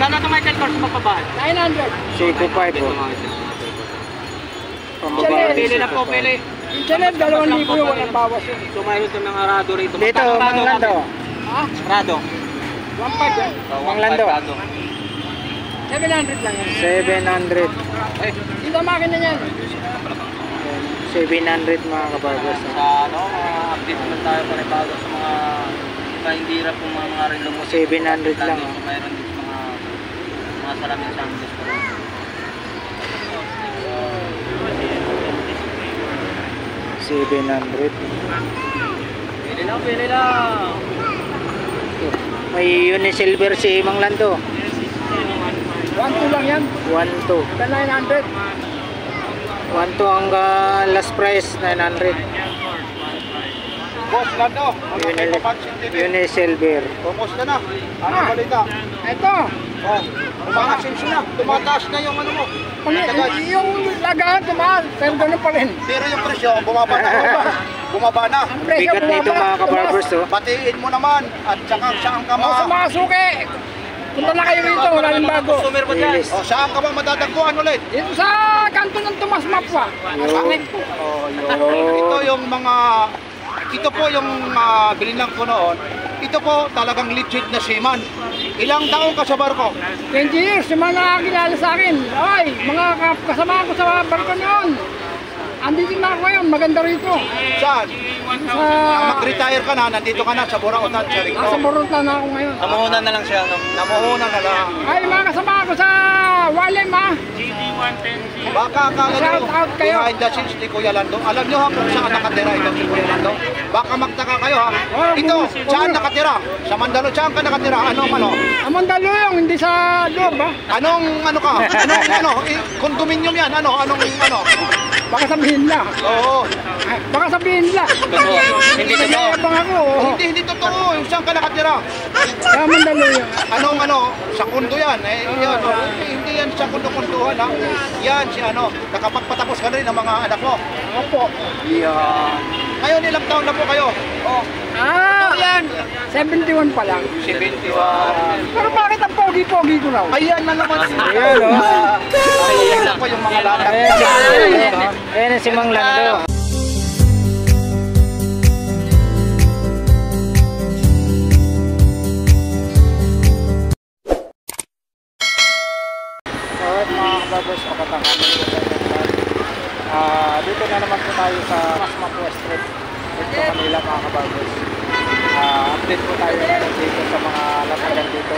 Magkano ito Michael Kors magpabahal? 900. Seiko 5 po. Pili na po, pili. Internet, 2,000 yung walang bawas yun. So mayroon ito ng Rado rito. Dito, Mang Lando. Ha? Rado. 1,500 yan. Mang Lando. 700 lang yan. 700. Dito ang makina niyan. 700 mga kabarbers. Sa ano, update naman tayo panibago sa mga hindi hirap kung mga relo mo. 700 lang. So mayroon dito mga salamin sandals pa rin. 700. Pili lang, pili lang. May Unisilver si Mang Lando. 1,200 lang yan. 1,200. 900. 1,200 hanggang last price 900. Boss Lando, Unisilver. kumusta na? Ano balita? Ito. Oh, umaasenso na. Tumataas na yung ano mo. Yung lagaan tumaas, pero ganun pa rin. Pero yung presyo, bumaba na. Bumaba na. Ang presyo Bigat nito mga kabarbers oh. Batiin mo naman at saka saan ka Sa ma... mga suki, punta na kayo rito, wala rin bago. Customer mo dyan. Release. O saan ka ba madadagpuan ulit? Dito sa kanto ng Tomas Mapwa. Pangit po. Oh, ito yung mga... Ito po yung bilinlang ko noon. Ito po talagang legit na seaman. Ilang taong ka sa barko? 20 years, yung mga nakakilala sa akin. Ay, mga kasama ko sa barko noon. Andito na ako ngayon, maganda rito. Saan? Sa... Mag-retire ka na, nandito ka na sa Burautan, sa Rigno. Nasa Boruta na ako ngayon. Namuhunan na lang siya. No? Namuhunan na lang. Ay, mga kasama ko sa Walem ha. Baka akala nyo, Shout out kayo. behind the scenes ni Kuya Lando. Alam nyo ha kung saan nakatira ito si Kuya Lando? Baka magtaka kayo ha. Ito, saan nakatira? Sa Mandalo, saan ka nakatira? Anong ano? Ang Mandaluyong, hindi sa loob ha. Anong ano ka? Anong ano? Condominium yan? Anong ano? Baka sabihin na. Oo. Ay, baka sabihin na. Hindi totoo. Nag-iabang ako. oh. Hindi totoo. Saan ka nakatira? Sa Mandaluyong. Anong ano? Sa kundo yan. Yan, oh. Hindi yan sa kundo-kunduhan ha. Yan si ano. Nakapagpatapos ka na rin ng mga anak mo. Opo. Yan. Ngayon ilang taon na po kayo? Oh. Ah, Yan. 71 pa lang. 71. Pero bakit ang pogi-pogi ko raw? Ayan na naman. Ayan oh. Ayan po yung mga latag. Ayan si Mang Lando. Alright mga kabarbers, pagkatangan dito na naman po tayo sa Mas Mapua Street dito Manila mga kabarbers. Update po tayo naman dito sa mga latagan dito.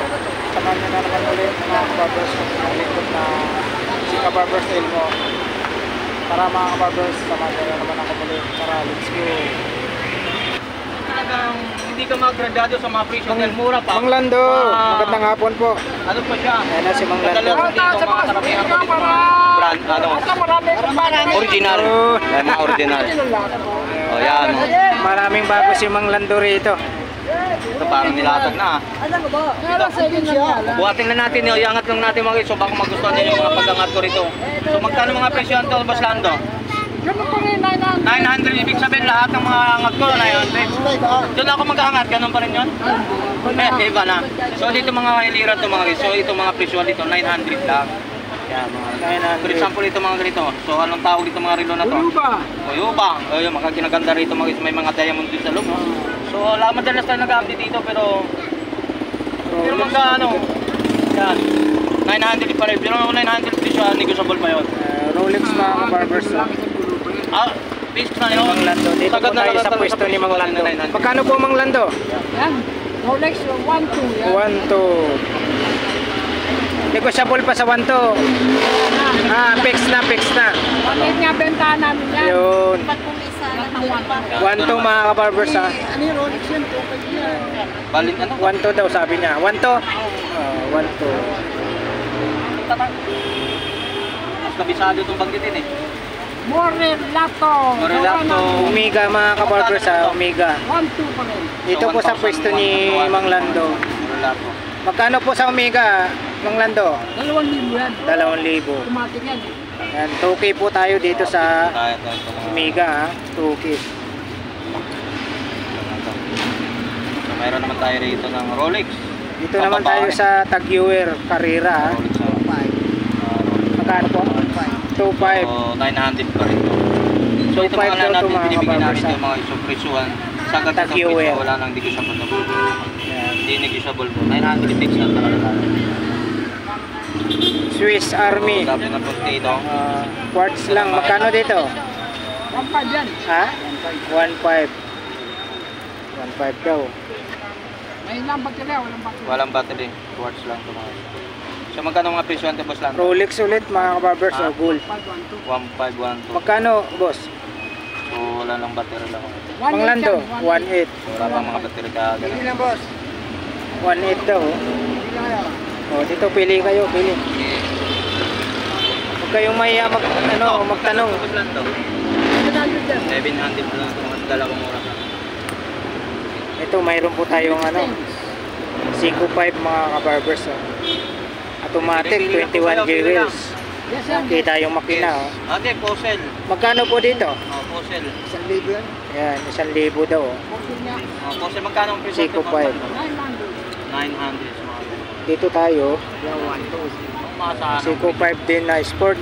Samahan nyo na naman ulit mga kabarbers ang lingkod na si Kabarbers Elmo. Tara mga kabarbers, samahan nyo na naman ako ulit. Tara, let's go. Talagang hindi ka magradado sa mga presyo dahil mura pa. Mang Lando, magandang hapon po. Ano pa siya? Ayan na si Mang Lando. Talagang dito Sa mga mga suki karamihan ka dito. para... Brand, ano? Basta marami kong marami. Original. Yan, mga original. O yan. Maraming bago si Mang Lando rito. Ito parang nilatag na. Pero second lang yan. Buhatin na natin, iangat lang natin mga guys. So baka magustuhan niyo yung mga pag-angat ko rito. So magkano mga presyo ito, Boss Lando? Ganun pa rin, 900. 900, ibig sabihin lahat ng mga angat ko, 900. Doon ako mag-aangat, ganun pa rin yun? Iba na. So dito mga hilira to mga guys. So ito mga presyo dito, 900 lang. Yan mga. For example ito mga ganito. So anong tawag dito mga relo na to? Uyuba. Uyuba. Ayun, mga ginaganda rito mga guys. May mga diamond din sa loob. No? So madalas tayo nag-update dito pero mga ano, yan. 900 pa rin. Pero 900 presyo, negotiable pa yun. Rolex mga kabarbers. Peace na yun. Mang Lando, dito po tayo sa pwesto ni Mang Lando. Pagkano po Mang Lando? Yan. Rolex 1,200 yan. 1,200. Negosyable pa sa 1,200. Fix na. Bakit nga bentahan namin yan? Yun. Ba't kung isa na 1,200 mga kabarbers ha. Ano yung Rolex yan? Balin ano? 1,200 daw sabi niya. 1,200? 1,200. Mas kabisado itong banggitin eh. Morelato. Morelato. Omega mga kabarbers ha. Omega. 1,200 pa rin. Dito po sa pwesto ni Mang Lando. Morelato. Magkano po sa Omega, Mang Lando? 2,000 yan. 2,000. Automatic yan. Yan, 2K po tayo dito sa Ito mga Omega ha. 2K. So mayroon naman tayo rito ng Rolex. Dito naman tayo sa Tag-Heuer Carrera. Magkano po? 2.5. So, 900 pa rin to. So, ito 2.5 mga lang daw to, natin, mga binibigyan namin kababasa. ito mga isopresyuhan. Sa ganda ng Tag-Heuer. presyo, wala nang negotiable na po. Yan. Hindi negotiable po. 900 fix na talaga tayo. Swiss Army. So, sabi na po dito. Quartz lang. Magkano dito? 1.5 yan. Ha? 1.5. 1.5 daw. May ilang baterya, walang baterya. Walang battery. Quartz lang ito mga. So, magkano mga presyo ante boss lang? Rolex ulit mga kabarbers o gold. 1512. Magkano boss? So, wala lang battery lang. Panglando? 1.8. So, wala pang mga battery ka. Hindi na boss. 1.8 daw. Hindi na kaya. O dito pili kayo, pili. Huwag kayong mahiya magtanong. Boss lang to. 700 yan. 700 lang ito mga dalawang oras lang. Ito mayroon po tayong Seiko 5 mga kabarbers. Automatic 21 jewels. Yes, yan. Kita yung makina. Oh. Ate, Posel. Magkano po dito? Oh, Posel. 1,000 yan. Yan, 1,000 daw. Oh. Okay niya. Oh, Posel, magkano ang presyo? Seiko 5. 900. 900 sa mga. Dito tayo. Masahan. Seiko 5 din na sport.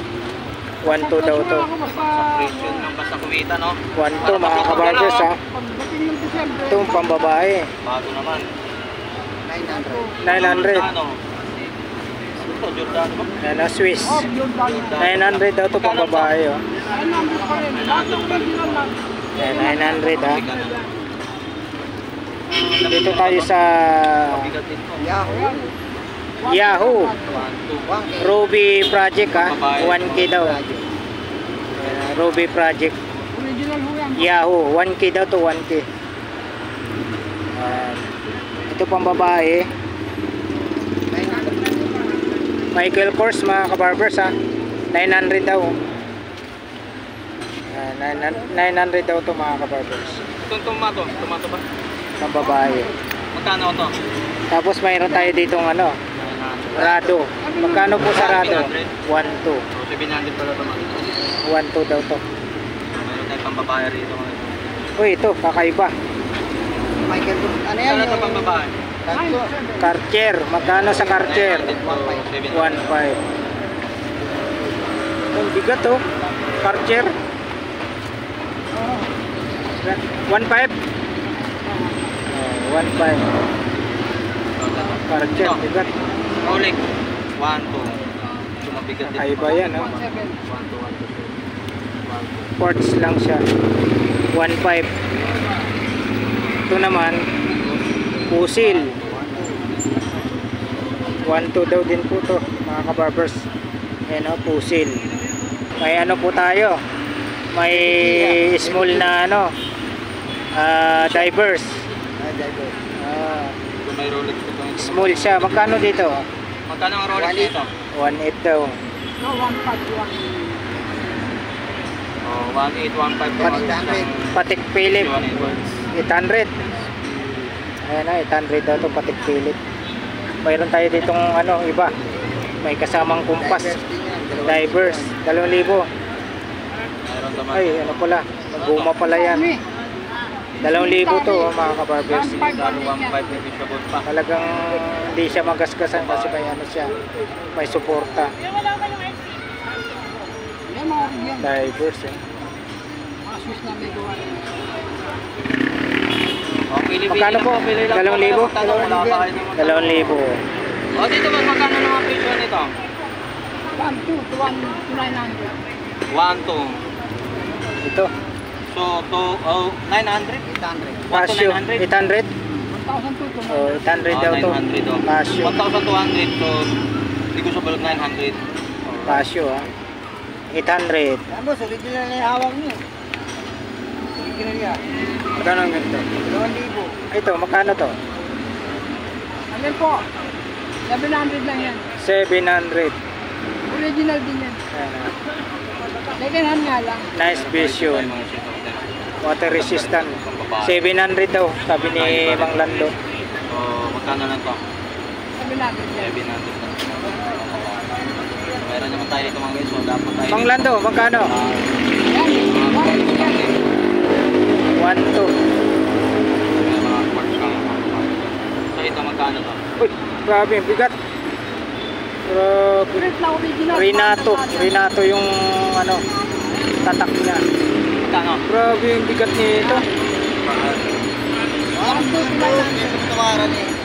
1.2 daw to. Ako basta, Presyo ng basta kumita, no? 1.2 mga kabarbers ha. pagdating ng Disyembre, Ito ang pambabae. Bago naman. 900. Ano? Ito, Jordan ba? Yan na Swiss. oh, yun tayo. 900 daw to pambabae. Oh. 900 pa rin. Lahat ng original lang. Yan, 900 ha. Dito tayo sa Bigat din to. Ayan. Yahoo. 1, 2. Ruby Project ha. 1K daw. Ruby Project. Original ho yan. Yahoo. 1K daw to 1K. Ito pang babae. Michael Kors mga kabarbers ha. 900 daw. 900 daw to mga kabarbers. Itong tomato. Tomato ba? Pang babae. Magkano to? Tapos mayroon tayo ditong 900. Rado. Magkano po sa Rado? 1.2. So, 700 pala tomato. 1.2 daw to. Mayroon tayong pambabae rito. Uy, ito, kakaiba. Michael, ano Ano ito pambabae? Cartier. Magkano sa Cartier? 1.5. 1.5. Ang bigat oh. Cartier. 1.5. 1.5. Cartier, bigat. Rolex. 1, 2. Sumabigat din. Kakaiba yan oh. 1, 2, 1, 2. Quartz lang siya. 1.5. Ito naman, Pusil. 1.2 daw din po to mga kabarbers. Ayan o, Pusil. May ano po tayo, may small na divers. So, may Rolex ito. Small siya. Magkano dito? Magkano ang Rolex dito? 1.8 daw. No, 1.5. Oh, 1.8, 1.5. Patek Philip 800. Ayan na, 800 daw to Patek Philip. Mayroon tayo ditong iba. May kasamang kumpas. Divers, 2,000. Mayroon naman. Ay, ano pala? Guma pala yan. 2,000 to mga kabarbers. 1.5 negotiable pa. Talagang hindi siya magasgasan kasi may siya. May suporta. Yan, mga original. Divers Mga Swiss na may gawa rin. Oh, pili-pili Magkano po? lang, pili lang. 2,000? Tanong, wala pa kayo naman. 2,000. Oh, dito ba magkano naman presyo nito? 1.2 to 900. 1, 2. Ito, So, 900? 800. Casio, 800. 1,200 to Oh, 800 daw to. 900 oh. Casio. 1,200 so hindi ko sabalog 900. Casio 800. Tapos, original na yung hawak niyo. Original yan. Magkano ang ganito? 2,000. Ito, magkano to? Ano po? 700 lang yan. 700. Original din yan. Ayan, Second hand nga lang. nice vision. Water resistant. 700 daw, sabi ni Mang Lando. So, magkano lang to? 700 yan. 700 lang. Meron naman tayo dito mga guys. So, dapat tayo. Mang Lando, magkano? Yan. 1 yan. 1.2. Mga quartz lang. So, ito magkano to? Uy, Grabe, bigat. Grabe. Straight na original. Renato yung ano, tatak niya. Kano? Grabe yung bigat nito.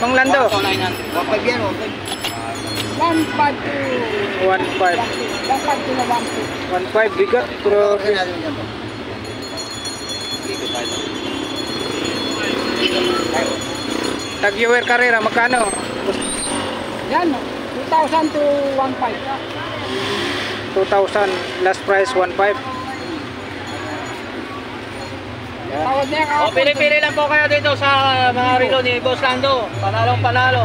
Mang Lando, 900. 1.5 to 1.5. 1.5 to na 1.2. 1.5 bigat. Grabe. Dito tayo. Tag-Viewer Carrera, magkano? Yan, 2,000 to 1.5. 2,000, last price 1.5. Tawad na yan O, pili-pili lang po kayo dito sa mga relo ni Boss Lando. Panalong panalo.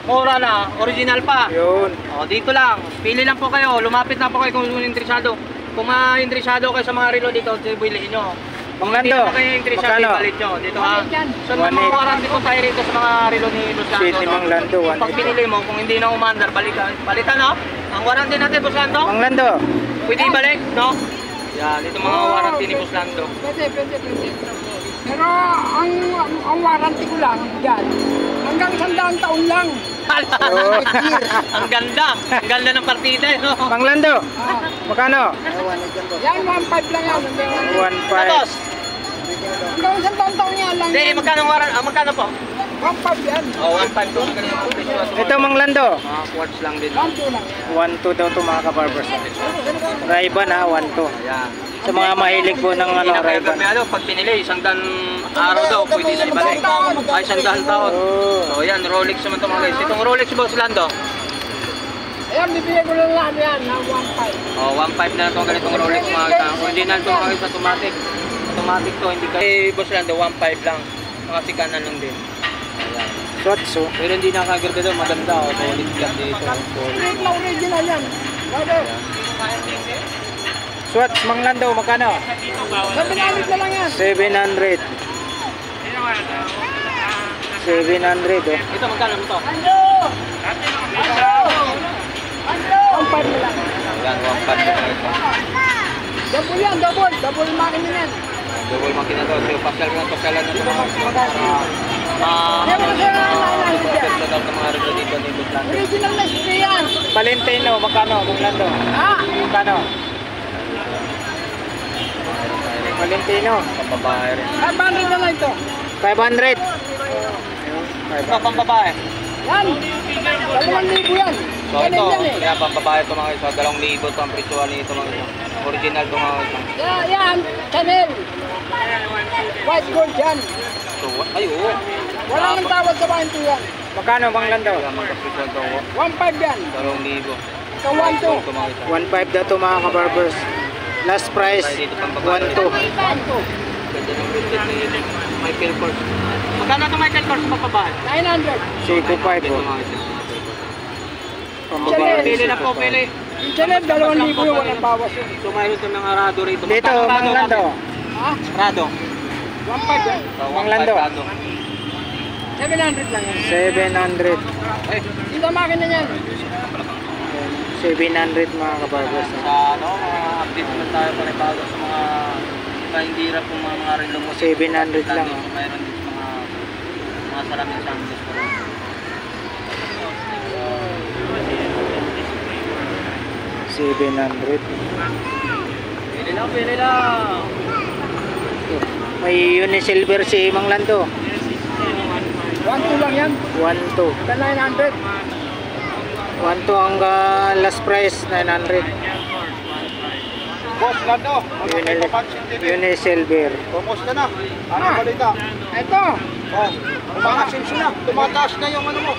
Mura na, original pa. Yun. O, dito lang. Pili lang po kayo. Lumapit na po kayo kung interesado. Kung ma-interesado kayo sa mga relo dito, bilhin nyo. Mang Hindi Lando, naman kayo interesado, magkano? ibalit nyo. Dito ha. So, 1.8. mga warranty po tayo rito sa mga relo ni Boss Lando. Sweet ni Mang Lando, 1.8. Pag pinili mo, kung hindi na umandar, balitan no? Ang warranty natin, Boss Lando, Mang Lando, pwede ibalik, no? Yan, ito mga warranty ni Boss Lando. Pwede. Pero ang warranty ko lang, yan, hanggang 100 taon lang. Ang ganda ng partida, no? Mang Lando, magkano? Yan, 1.5 lang yan. 1.5. Tapos, Hanggang 100 taon yan lang. hindi, magkano po? 1.5 yan. Oh, 1.5 to. Ito Mang Lando, Mga quartz lang din. 1.2 lang. 1.2 daw to mga kabarbers. Ray-Ban ha, 1.2. Ayan. Sa mga mahilig po ng Hindi ano, na kayo Ray-Ban. ano, pag pinili, 100 araw daw, pwede na ibalik. Ay, 100 taon. Oh. So, yan, Rolex naman ito mga guys. Itong Rolex, Boss Lando. Ayan, bibigyan ko lang lahat yan ng 1.5. Oh, 1.5 na itong ganitong Rolex mga guys. Original ito mga guys, automatic. Automatic to, hindi ka. Eh, Boss Lando, 1.5 lang. Mga sikanan lang din. Ayan. Swatch oh. Pero hindi nakaganda daw, maganda. Oh, solid ka dito. Solid. Straight na original yan. Pwede. Swatch Mang Lando, magkano? Sabi namin na lang yan. 700. 700 oh. Ito, magkano ito? 1.5 na lang. Ayan, 1.5 na ito. Double yan, double. Double makina yan. Double makina to. So, pasyalan na ito mga Yan mo siya na perfect na mga relo dito ni Boss Lando. original na spray yan. Valentino, magkano Mang Lando? Ha? Magkano? Valentino, Pambabae rin. 500 na lang ito. 500. Ito, pambabae. Yan. 2,000 yan. So Ganun ito, yan eh. kaya pambabae ito mga isa. 2,000 ito ang presyohan nito mga isa. Original ito mga isa. Yan, Chanel. White gold yan. So, ay oo. Wala nang tawad sa bahin yan. Magkano Mang Lando? Kaya magkapresyohan ito. 1.5 yan. 2,000. Ito 1.2. Ito mga isa. 1.5 daw to mga kabarbers. Last price, Tayo dito pambabae. 1.2. Ganda ng budget ni Michael Kors. Magkano ito Michael Kors pambabae? 900. Seiko 5 Ito oh. mga isa. Pambabae. Pili na po, pili. Yung Chanel, 2,000 yung walang bawas yun. So mayroon ito ng Rado rito. Dito Magkano Mang Rado Lando. natin? Ha? Rado. 1.5 yan. So, Mang Lando. 1.5 Rado. 700 lang yan. 700. Eh, Ito makina yan. 700 mga kabarbers. sa ano, mga update naman tayo panibago sa mga hindi hirap kung mga relo mo. 700 lang, So, mayroon din sa mga salamin samples ko rin. 700. Pili lang, pili lang. May Unisilver si Mang Lando. 1.2 lang yan. 1.2. Hanggang 900. 1.2 ang last price, 900. Boss Lando, Unisilver. kumusta na? Ano Ah. balita? Ito. Oh, umaasenso na. Tumataas na yung ano mo.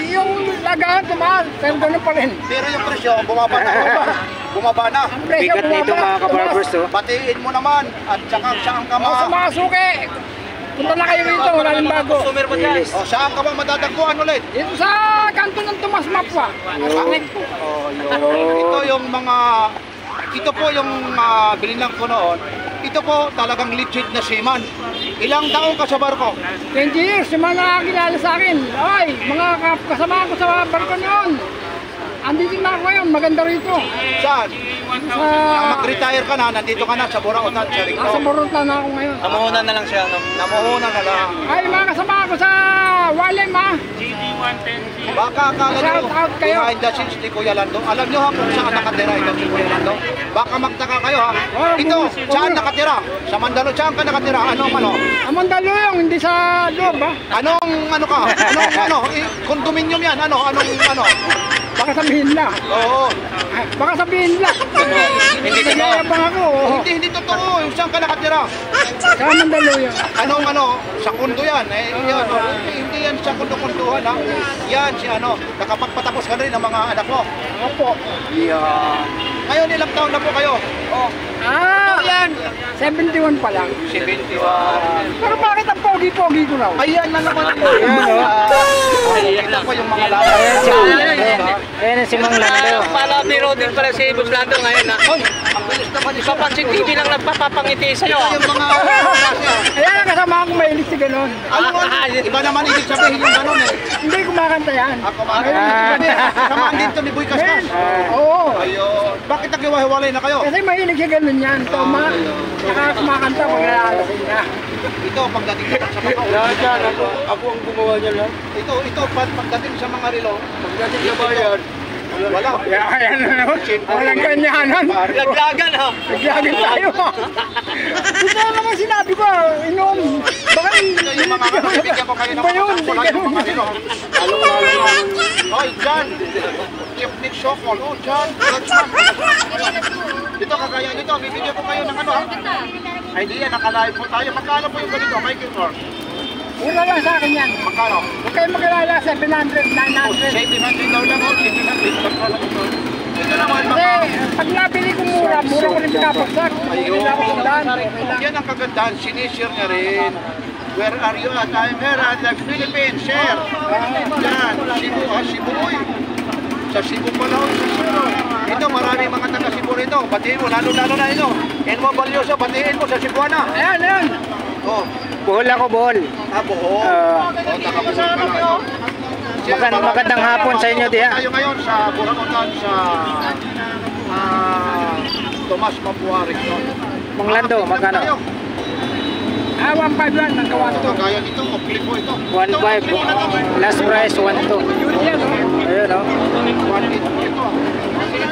Yung lagaan tumaas. Pero ganun pa rin. Pero yung presyo, bumaba na. Bumaba na. Ang presyo Bigat nito bumaba, mga kabarbers oh. Batiin mo naman at saka saan ka tumaas. O, sa mga suki. Punta na kayo rito. Wala rin bago. Consumer mo dyan. Release. O saan ka ba madadagpuan ulit? Dito sa kanto ng Tomas Mapwa. Pangit po. Oh, ito po yung bilinang ko noon. Ito po talagang legit na seaman. Ilang taong ka sa barko? 20 years. Yung mga nakakilala sa akin. Ay, mga kasama ko sa barko noon. andito na ako ngayon, maganda rito. Saan? Sa, Mag-retire ka na, nandito ka na sa Burautan, sa Rito. nasa Boruta na ako ngayon. Namuhunan na lang siya, no? Namuhunan na lang. Ay, mga kasama ko sa Walem, ha? Baka akala nyo, Shout out kayo. behind the scenes ni Kuya Lando. Alam nyo ha kung saan nakatira ito si Kuya Lando? Baka magtaka kayo ha. Oh, Ito, saan nakatira? Sa Mandalo, saan ka nakatira? Anong ano? Ang Mandaluyong, hindi sa loob, ha? Anong ano ka? Anong ano? Condominium yan? Anong ano? Baka sabihin lang. Oo. Baka sabihin lang. Hindi totoo. Nagyayabang ako, oh. Hindi totoo. Saan ka nakatira? Sa Mandaluyong. Anong ano? Sa kundo yan. Yan, hindi yan sa kundo-kunduhan ha. Yan si ano. Nakapagpatapos ka na rin ng mga anak mo. Opo. Yan. Ngayon ilang taon na po kayo? Oh, Ah, 71 pa lang. 71. Pero bakit ang pogi-pogi ko raw? Ayan na naman po. Ito po yung mga laro. Ayan si Mang Lando. Palabiro din pala si Boss Lando ngayon, ha? Hoy, ang bilis naman isa. Papansin TV lang nagpapapangiti sa'yo, Ito ha? yung mga klase. Ayan ang kasama akong mahilig si ganun. Ano mo? Iba naman ibig sabihin yung gano'n eh. Hindi kumakanta yan. Ako mga samaan dito ni Boy Kaskas. Oo. Ayun. Bakit naghiwa-hiwalay na kayo? Kasi mahilig siya ganun yan. Toma. Saka kumakanta pag nalalasin niya. Ito, pagdating naman sa mga Ako ang gumawa niya lang. Ito, pagdating sa mga relo, pagdating sa bayan, wala. Ayan na naman. Walang ganyanan. Laglagan, ha? Naglagay tayo. Ito naman sinabi ko, inom. Baka Ito yung mga bibigyan ko kayo ng Iba yun, mga hindi yung mga relo. Hoy, John! Nick Sokol. Oh, John. Dito, kagaya dito, bibigyan ko kayo ng ano ha? Ay, di yan, nakalive po tayo. Magkano po yung ganito, Michael Thor? mura lang sa akin yan. Magkano? Huwag kayong mag-alala, 700, 900. 700 daw lang, 700. Magkano ito? Ito naman, Kasi mga... pag nabili ko mura, mura ko rin pinapagsak. Ayun. Hindi ako sundan. Okay lang. Yan ang kagandahan, sinishare niya rin. Where are you at? I'm here at the Philippines. Share. Yan, Cebu, Cebu. Uy. Sa Cebu pala, sa Cebu. Ito, maraming mga taga Cebu rito. Batiin mo, lalo-lalo na ito. Enmo Balyoso, batiin mo sa Cebuana. Ayan, ayan. Oh, Buhol ako, buhol. Bohol. Taga-Bohol ka na. Magandang hapon sa inyo, Diha. Tayo ngayon sa Burautan sa Tomas Mapuari. Mang Lando, magkano? 1.5 lang, nagkawa Ito, to. kaya dito, Oplipo ito. 1.5. Last price, 1.2. Yun yan, oh. Ayun, oh. 1.8 ito.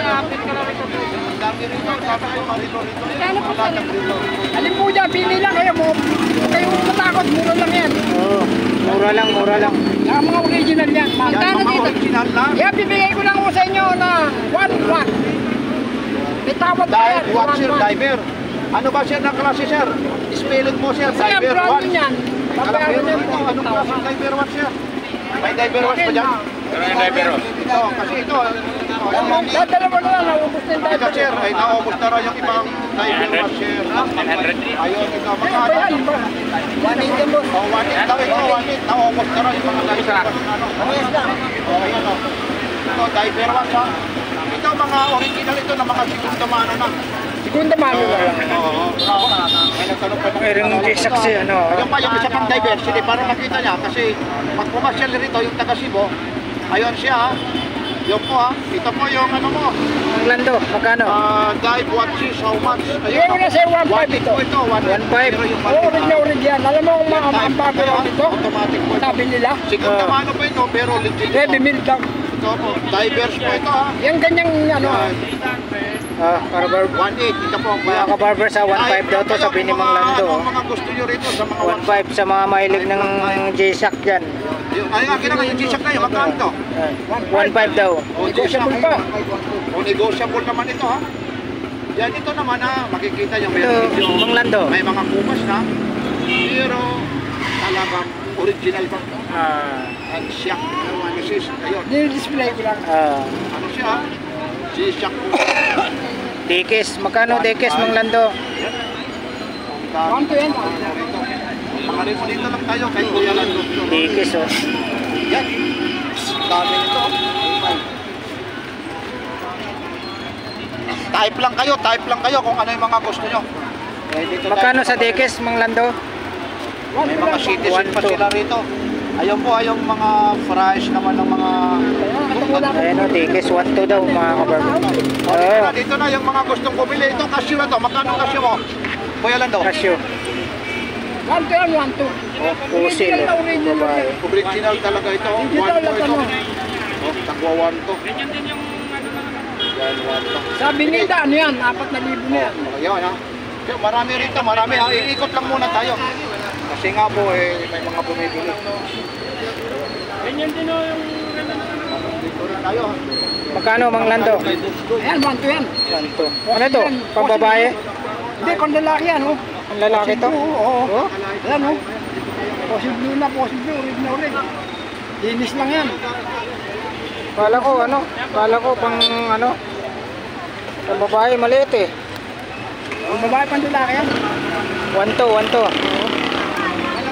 Ang dami rito, tatay marito rito. Malatag rito. Alin po dyan, pili lang kayo mo. Huwag kayong matakot, mura lang yan. Oh, mura lang, mura lang. Ang mga original yan. Yan, Magkano mga dito? original na. Yan, bibigay ko lang po sa inyo na 1-1. May tawad pa yan. What sir, 1-1. diver? Ano ba sir ng klase sir? Spelled mo sir, Kasi ang diver brand 1. yan. Babayaran Kalapero yan ito, po. anong klase diver 1 sir? May diver 1 pa dyan? Ito, kasi ito. Dadala mo na lang, naubos na yung Ito diaper. sir, ay naubos na rin yung ibang diver 1 sir. 100. Ayun, ito, Ano ba magkano? yan? 1.8 yan, boss. Oh, 1.8 daw ito, 1.8. Naubos na rin yung mga diver 1. Ano yan lang? Oh, ayun o. Ito, diver 1 sa. Ito, mga original ito na mga segundo mano na. Segunda mano na lang. Oo. May nagtanong pa Mayroong saksi, ano. Ayun pa, yung isa pang diversity para makita niya kasi pag pumasyal rito yung taga Cebu, ayun siya ha. Yung po ha. Ito po yung ano mo. Mang Lando, magkano? Dive what is how much. Bigay ko na sa'yo 1.5 ito. Ito, 1.5. 1.5. Pero yung Oo, orig na orig yan. Alam mo kung ang bago lang ito? Automatic po. Sabi nila, Siguro mano pa ito pero legit ready po. meal lang. Ito po. Divers po ito ha. Yung ganyang ano, Barber. 1.8. Ito po ang Mga kabarber sa 1.5 daw to, sabi ni Mang Lando. Ano mga gusto nyo rito sa mga 1.5 sa mga mahilig ng J-Shock dyan. Ay, akin na yung G-Shock na yun. Magkano ito? 1.5 daw. negotiable pa. O negotiable naman ito ha. Yan ito naman ha, makikita nyo may Ito, video. Mang Lando. May mga kumas na. Pero talagang original pa. And siyak. Ano siya? Ayun. Nil-display ko lang. Ano siya? G-Shock. Dekes, magkano Dekes, Mang Lando? Ang 120. Mga dito lang tayo kay Kuya Lando. Dekes, oh. Yan. Dami nito. Type lang kayo kung ano yung mga gusto nyo. Magkano sa Dekes, Mang Lando? May mga citizen pa 1.2. sila rito. Ayun po, yung mga price naman ng mga... Ayan o, tickets 1-2 daw mga kabarbaros. Dito na yung mga gustong bumili. Itong cashew na to, magkano ang cashew mo? Kuya Lando. Cashew. 1-2 yan, 1-2. Pusil. Babae. Original talaga ito. Digital lang ano. Tagwa 1 to. Ganyan din yung ano na Yan, 1 to. Sabi nila, ano yan, 4,000 na yan. Ayun ha. Marami rito, marami ha. Iikot lang muna tayo. Kasi nga po may mga bumibili. Ganyan din yung Dito rin tayo ha. Magkano Mang Lando? Ayan, 1-2 yan. 1-2. Ano to? Pambabae? Hindi, kung lalaki yan, oh. Ang lalaki to? Oo. Ayan, oh. Posible na, posible. Urig na urig. Linis lang yan. Kala ko pang ano? Pambabae maliit eh. Ang babae pang lalaki yan. 1-2.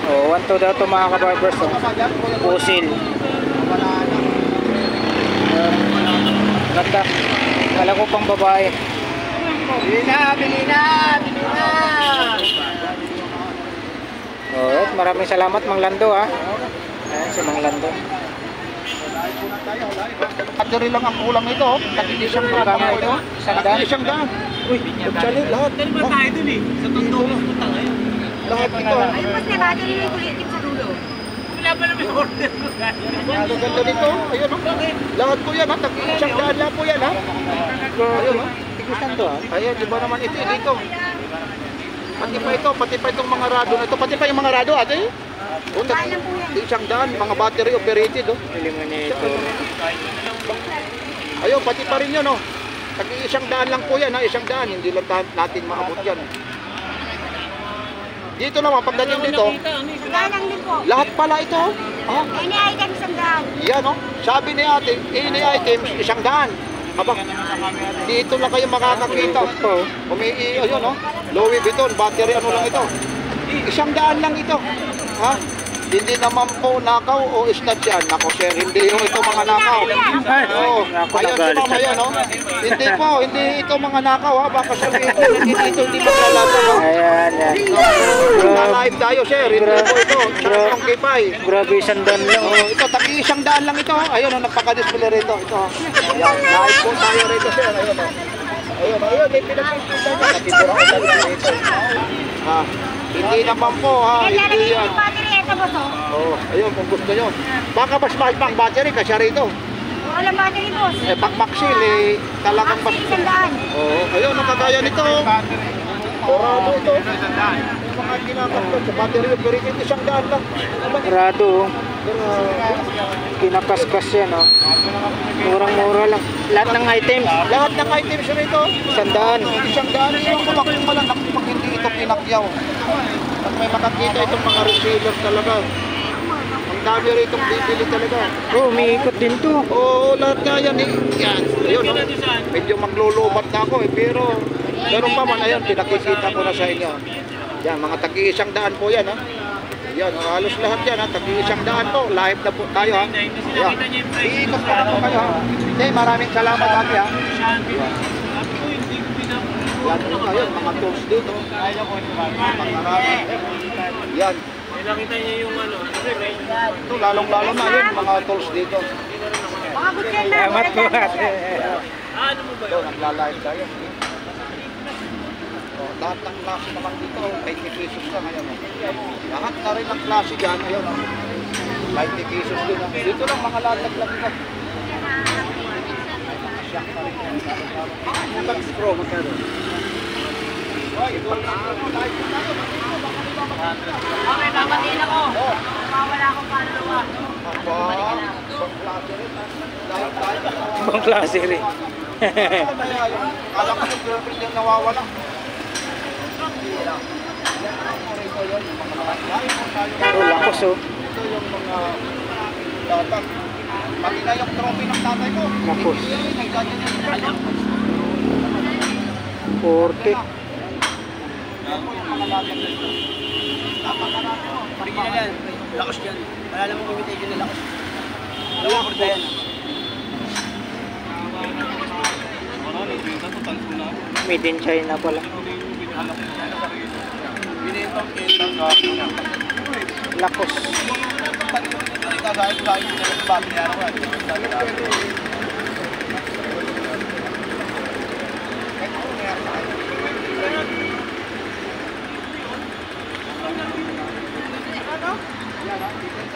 Oh, 1-2 daw to mga kabarbers. Oh. Pusil. Ganda. Kala ko pang babae. Bili na. Alright, maraming salamat Mang Lando ha. Ayan si Mang Lando. Battery lang ang kulang ito. Tagili siyang daan po ito. Tagili siyang daan. Uy, actually, lahat. Dali ba tayo dun eh? Sa tondo ko punta ngayon. Lahat ito. Ayun mas na battery yung kulitin sa dulo. Wala pa naman order ko. Ang ganda nito. Ayun o. Lahat po yan ha. Tagili siyang daan lang po yan ha. Ayun ha. Tigusan to ha. Ayun, di ba naman ito dito. Pati pa itong mga rado na ito. Pati pa yung mga rado ate. O, isang daan, mga battery operated oh. Eliminator. Ayun, pati pa rin yun oh. Isang daan lang po yan ha. Isang daan, hindi lang natin maabot yan. Dito naman, pagdating dito, Sandaan din po. lahat pala ito oh. Ah, Any item sandaan. yan oh. Sabi ni ate, any items, isang daan. Aba, dito lang kayo makakakita. Ayun oh. Louis Vuitton, battery ano lang ito. Isang daan lang ito. Ha? Hindi naman po nakaw o snatch yan. Nako sir, hindi yung ito mga nakaw. Oo. Ayun si mama yan, no? Hindi po, hindi ito mga nakaw ha. Baka sabihin ko, hindi maglalata ha. Ayan, yan. Live tayo sir, hindi po ito. Ang kipay. Grabe, sandan lang. Oh, ito, isang daan lang ito. Ayun, nagpaka-display rito. Ito. Ayan, live po tayo rito sir. Ayun, ayun, may pinag-display na. Natitira ko tayo rito. Ha? Hindi naman po ha. Kaya lalagay Hindi yung yan. battery ito boss oh. Oh, ayun kung gusto nyo. Baka mas mahal pa ang battery kasi rito. Walang battery boss. Pag Maxil talagang mas... Maxil sandaan. Oh, ayun, nakagaya nito. Orado ito. Yung mga kinakaskas sa battery operated, isang daan lang. Rado. Kinakaskas yan oh. Murang-mura lang. Lahat ng items. Lahat ng items rito. Sandaan. Isang daan. Yung kumakong malanak pag hindi ito pinakyaw. At may makakita itong mga resellers talaga. Ang dami rito bibili talaga. Oh, umiikot din to. Oo, lahat nga yan eh. Yan. Ayun, oh. Medyo maglulubat na ako eh. Pero pa man, ayun, pinakikita ko na sa inyo. Yan, mga tagi-isang daan po yan ha. Yan, halos lahat yan ha. Tagi-isang daan po. Live na po tayo ha. Yan. Iikot pa na po kayo ha. Okay, maraming salamat ate ha. Yan, ayun, mga tools dito. Pangarami. Yan. Nakita niya yung ano. Ito, lalong-lalo na yun, mga tools dito. Mga good yan na. Salamat po ate. Ano mo ba Ito, nagla-live tayo. Oh, lahat ng klase naman dito, 20 pesos lang ngayon. Lahat na rin ang klase dyan, ayun. 20 pesos din. Dito lang, mga latag lang ito. Ang straw, magkano? Okay, babatiin ako. Mawala akong kaluluwa. Ibang klase rin. Alam ko yung girlfriend yung nawawala. Oh, lakos oh. Ito yung mga latag. Pati na yung trophy ng tatay ko. Lakos. May ganyan yung girlfriend. 40. Ako yung mga latag dito. Original yan. Lakos yan. Wala namang imitation na lakos. Lakos na yan. Made in China pala. Lakos. sasabi ko sa akin, bago niya ako.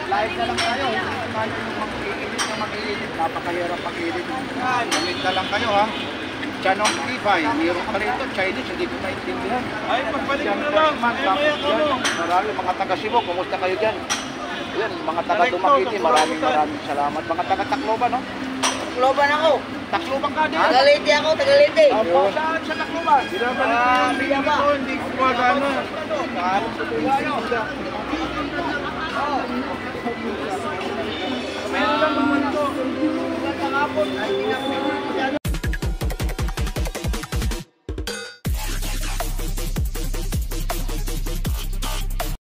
Live na lang tayo. Tayo yung mag-iinit. Napakahirap mag-iinit. Balik na lang kayo ha. Chanong Kibay, mayroon pa rito, Chinese, hindi ko maintindihan. Ay, pagbalik na lang. Marami mga taga Cebu, kumusta kayo dyan? Yan, mga taga Dumaguete, maraming salamat. Mga taga Tacloban, no? Tacloban ako. Tacloban ka din. Tagalite ako, Tagalite. Saan sa Tacloban? Biyaba. Hindi ko gumagana. Meron lang naman ako. Kahapon, ay tingnan mo.